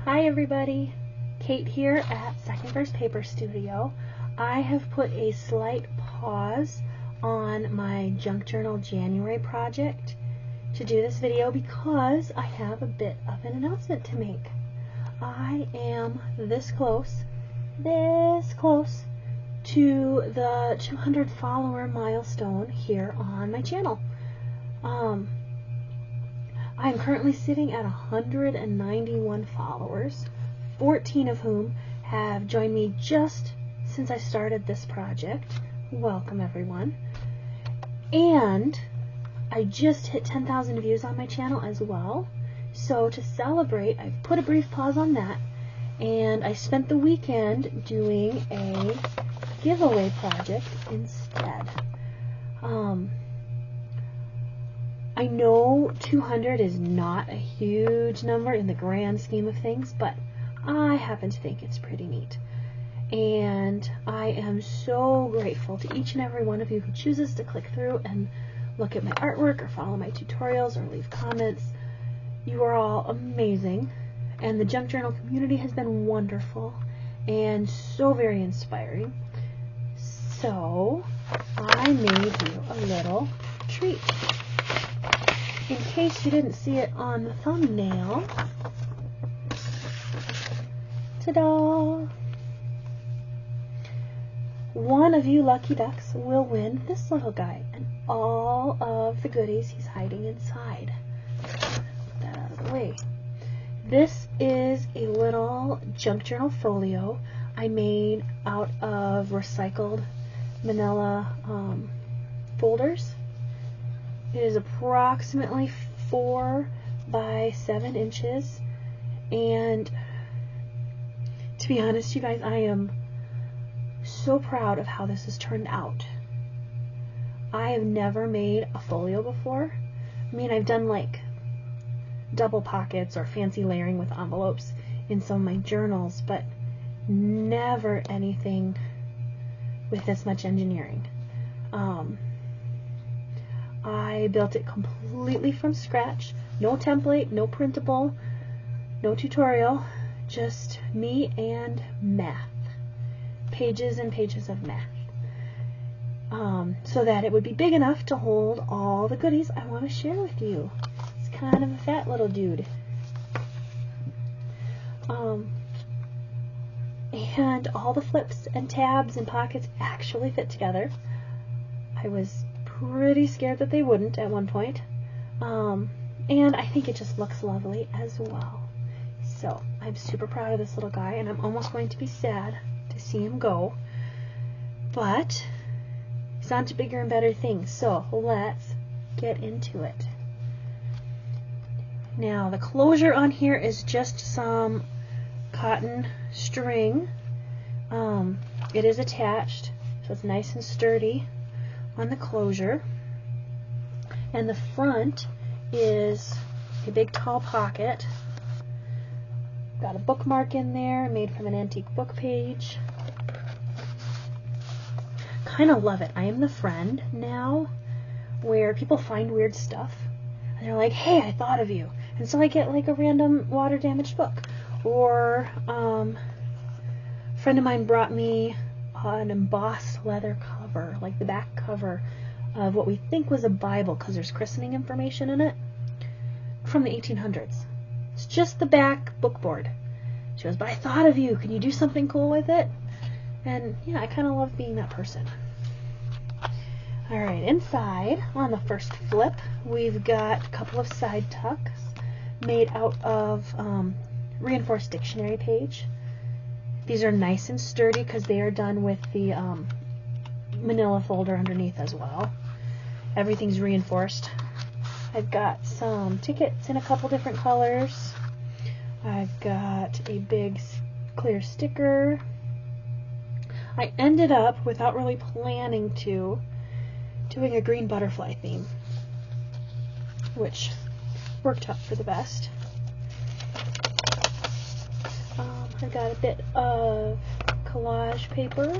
Hi everybody, Kate here at Second Verse Paper Studio. I have put a slight pause on my Junk Journal January project to do this video because I have a bit of an announcement to make. I am this close to the 200 follower milestone here on my channel. I'm currently sitting at 191 followers, 14 of whom have joined me just since I started this project. Welcome everyone. And I just hit 10,000 views on my channel as well. So to celebrate, I've put a brief pause on that, and I spent the weekend doing a giveaway project instead. I know 200 is not a huge number in the grand scheme of things, but I happen to think it's pretty neat. And I am so grateful to each and every one of you who chooses to click through and look at my artwork or follow my tutorials or leave comments. You are all amazing, and the Junk Journal community has been wonderful and so very inspiring. So I made you a little treat. In case you didn't see it on the thumbnail, ta-da! One of you lucky ducks will win this little guy and all of the goodies he's hiding inside. Put that out of the way. This is a little Junk Journal folio I made out of recycled manila folders. It is approximately 4 by 7 inches, and to be honest, you guys, I am so proud of how this has turned out. I have never made a folio before. I mean, I've done like double pockets or fancy layering with envelopes in some of my journals, but never anything with this much engineering. I built it completely from scratch. No template, no printable, no tutorial, just me and math. Pages and pages of math. So that it would be big enough to hold all the goodies I want to share with you. It's kind of a fat little dude. And all the flips and tabs and pockets actually fit together. I was pretty scared that they wouldn't at one point. And I think it just looks lovely as well. So I'm super proud of this little guy, and I'm almost going to be sad to see him go. But he's on to bigger and better things, so let's get into it. Now the closure on here is just some cotton string. It is attached, so it's nice and sturdy on the closure, and the front is a big tall pocket. Got a bookmark in there made from an antique book page. Kind of love it. I am the friend now where people find weird stuff and they're like, hey, I thought of you, and so I get like a random water damaged book. Or a friend of mine brought me an embossed leather cover, like the back cover of what we think was a Bible because there's christening information in it, from the 1800s. It's just the back bookboard. She goes, but I thought of you. Can you do something cool with it? And yeah, I kind of love being that person. Alright, inside, on the first flip, we've got a couple of side tucks made out of reinforced dictionary page. These are nice and sturdy because they are done with the manila folder underneath as well. Everything's reinforced. I've got some tickets in a couple different colors. I've got a big clear sticker. I ended up, without really planning to, doing a green butterfly theme, which worked out for the best. I've got a bit of collage paper,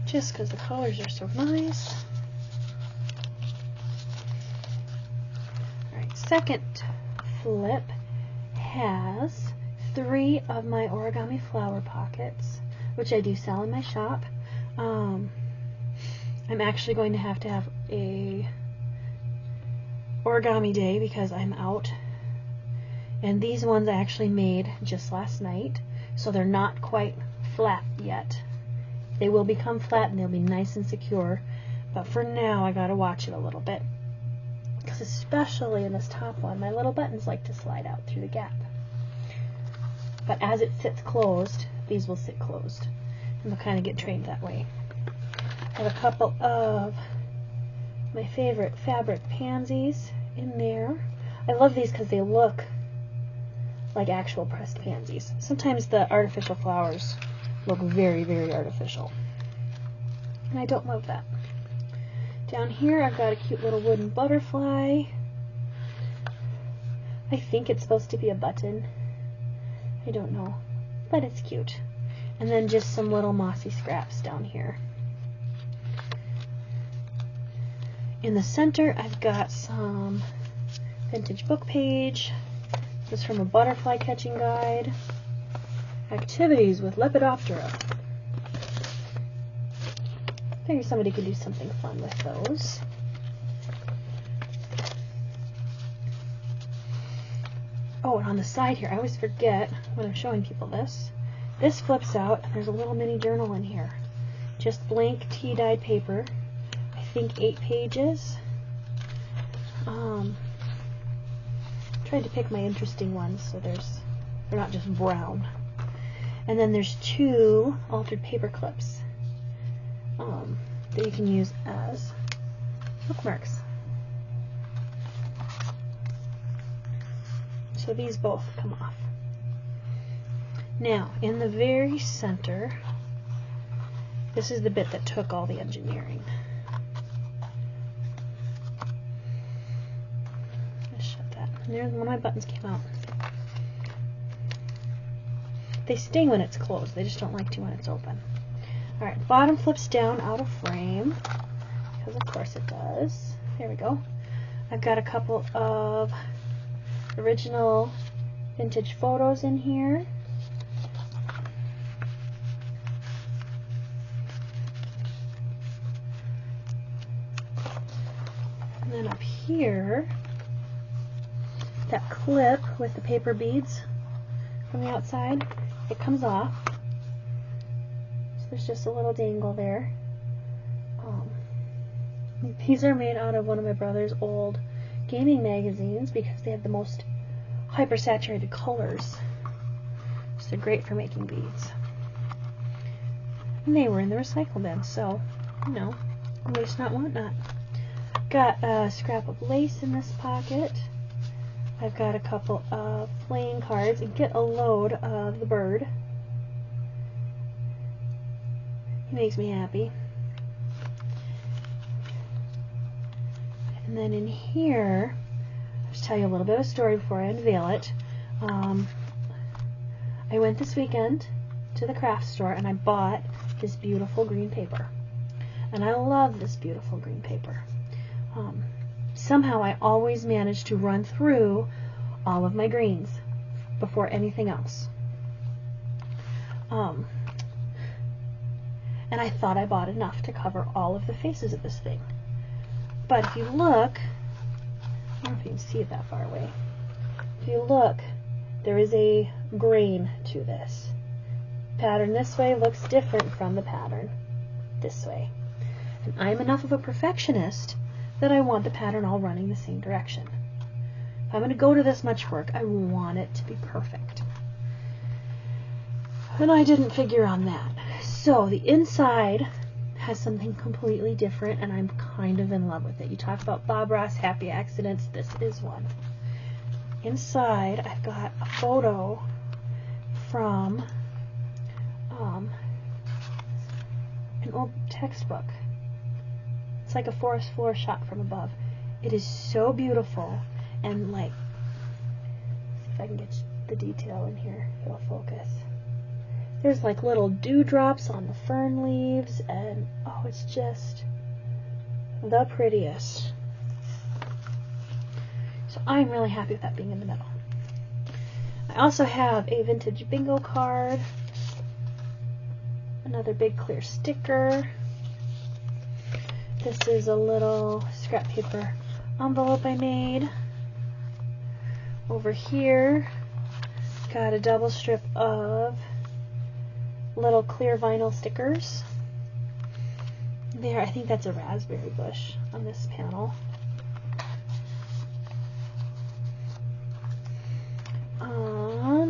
just because the colors are so nice. Alright, second flip has 3 of my origami flower pockets, which I do sell in my shop. I'm actually going to have a origami day because I'm out. And these ones I actually made just last night, so they're not quite flat yet. They will become flat and they'll be nice and secure, but for now I gotta watch it a little bit, because especially in this top one, my little buttons like to slide out through the gap. But as it sits closed, these will sit closed, and they'll kind of get trained that way. I have a couple of my favorite fabric pansies in there. I love these because they look like actual pressed pansies. Sometimes the artificial flowers look very, very artificial, and I don't love that. Down here I've got a cute little wooden butterfly. I think it's supposed to be a button. I don't know, but it's cute. And then just some little mossy scraps down here. In the center I've got some vintage book page. This is from a butterfly catching guide. Activities with Lepidoptera. Maybe somebody could do something fun with those. Oh, and on the side here, I always forget when I'm showing people this. This flips out, and there's a little mini journal in here. Just blank tea-dyed paper. I think 8 pages. Tried to pick my interesting ones so they're not just brown. And then there's 2 altered paper clips that you can use as bookmarks. So these both come off. Now, in the very center, this is the bit that took all the engineering. Let's shut that. And there's one of my buttons came out. They sting when it's closed. They just don't like to when it's open. Alright, bottom flips down out of frame, because of course it does. There we go. I've got a couple of original vintage photos in here. And then up here, that clip with the paper beads from the outside, it comes off. So there's just a little dangle there. These are made out of one of my brother's old gaming magazines because they have the most hyper-saturated colors. So they're great for making beads. And they were in the recycle bin, so, you know, waste not, want not. Got a scrap of lace in this pocket. I've got a couple of playing cards, and get a load of the bird. He makes me happy. And then in here, I'll just tell you a little bit of a story before I unveil it. I went this weekend to the craft store and I bought this beautiful green paper. And I love this beautiful green paper. Somehow I always manage to run through all of my greens before anything else. And I thought I bought enough to cover all of the faces of this thing. But if you look, I don't know if you can see it that far away. If you look, there is a grain to this. Pattern this way looks different from the pattern this way. And I'm enough of a perfectionist that I want the pattern all running the same direction. If I'm going to go to this much work, I want it to be perfect. And I didn't figure on that. So the inside has something completely different, and I'm kind of in love with it. You talk about Bob Ross happy accidents, this is one. Inside, I've got a photo from an old textbook. It's like a forest floor shot from above. It is so beautiful, and like, see if I can get the detail in here. It'll focus. There's like little dewdrops on the fern leaves, and oh, it's just the prettiest. So I'm really happy with that being in the middle. I also have a vintage bingo card, another big clear sticker. This is a little scrap paper envelope I made. Over here, got a double strip of little clear vinyl stickers. There, I think that's a raspberry bush on this panel.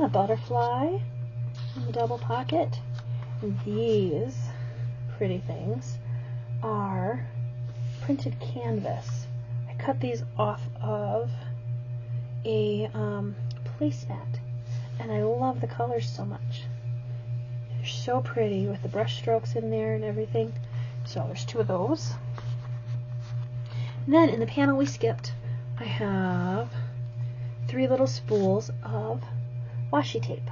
A butterfly in the double pocket. These pretty things are printed canvas. I cut these off of a placemat, and I love the colors so much. They're so pretty with the brush strokes in there and everything. So there's 2 of those. And then in the panel we skipped, I have 3 little spools of washi tape.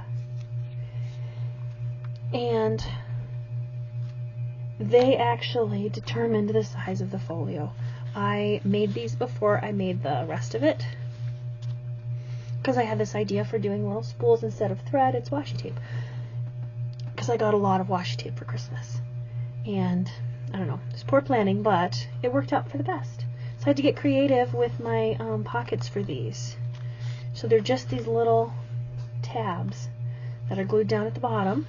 And they actually determined the size of the folio. I made these before I made the rest of it, because I had this idea for doing little spools instead of thread. It's washi tape, because I got a lot of washi tape for Christmas. And I don't know, it's poor planning, but it worked out for the best. So I had to get creative with my pockets for these. So they're just these little tabs that are glued down at the bottom,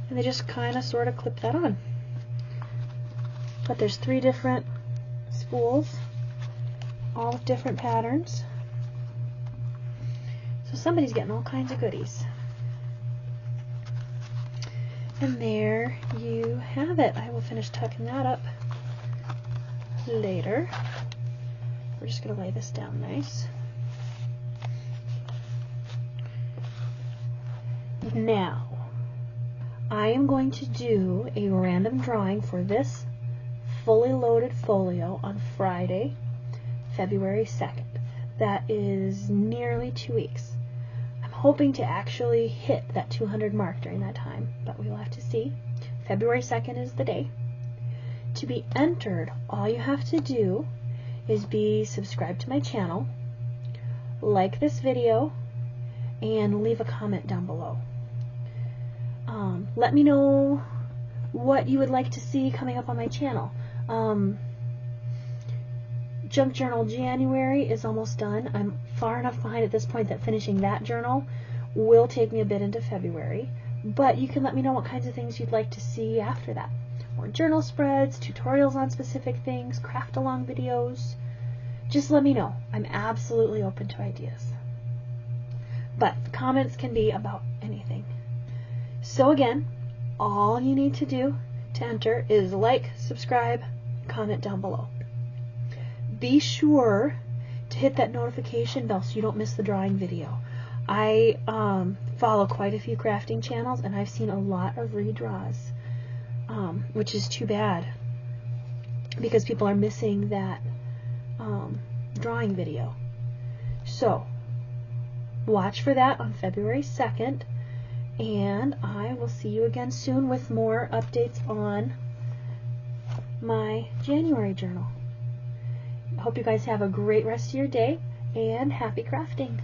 and they just kind of sort of clip that on. But there's 3 different spools, all with different patterns. So somebody's getting all kinds of goodies. And there you have it. I will finish tucking that up later. We're just going to lay this down nice. Now, I am going to do a random drawing for this fully loaded folio on Friday, February 2nd. That is nearly 2 weeks. I'm hoping to actually hit that 200 mark during that time, but we will have to see. February 2nd is the day. To be entered, all you have to do is be subscribed to my channel, like this video, and leave a comment down below. Let me know what you would like to see coming up on my channel. Junk Journal January is almost done. I'm far enough behind at this point that finishing that journal will take me a bit into February, but you can let me know what kinds of things you'd like to see after that. More journal spreads, tutorials on specific things, craft along videos. Just let me know. I'm absolutely open to ideas. But comments can be about anything. So again, all you need to do to enter is like, subscribe, comment down below. Be sure to hit that notification bell so you don't miss the drawing video. I follow quite a few crafting channels, and I've seen a lot of redraws, which is too bad because people are missing that drawing video. So watch for that on February 2nd, and I will see you again soon with more updates on my January journal. I hope you guys have a great rest of your day, and happy crafting!